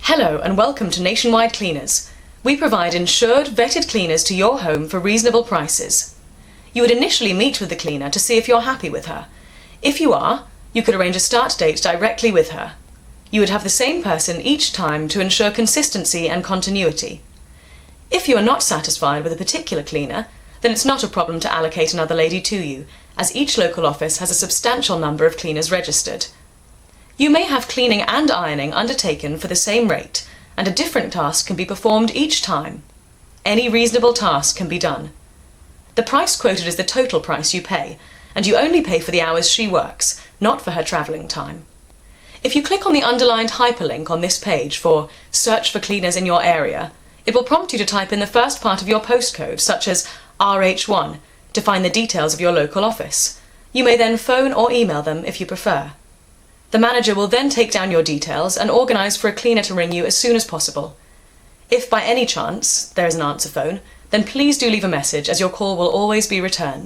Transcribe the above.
Hello and welcome to Nationwide Cleaners. We provide insured, vetted cleaners to your home for reasonable prices. You would initially meet with the cleaner to see if you're happy with her. If you are, you could arrange a start date directly with her. You would have the same person each time to ensure consistency and continuity. If you are not satisfied with a particular cleaner, then it's not a problem to allocate another lady to you, as each local office has a substantial number of cleaners registered. You may have cleaning and ironing undertaken for the same rate, and a different task can be performed each time. Any reasonable task can be done. The price quoted is the total price you pay, and you only pay for the hours she works, not for her travelling time. If you click on the underlined hyperlink on this page for Search for Cleaners in your area, it will prompt you to type in the first part of your postcode, such as RH1, to find the details of your local office. You may then phone or email them if you prefer. The manager will then take down your details and organise for a cleaner to ring you as soon as possible. If by any chance there is an answer phone, then please do leave a message, as your call will always be returned.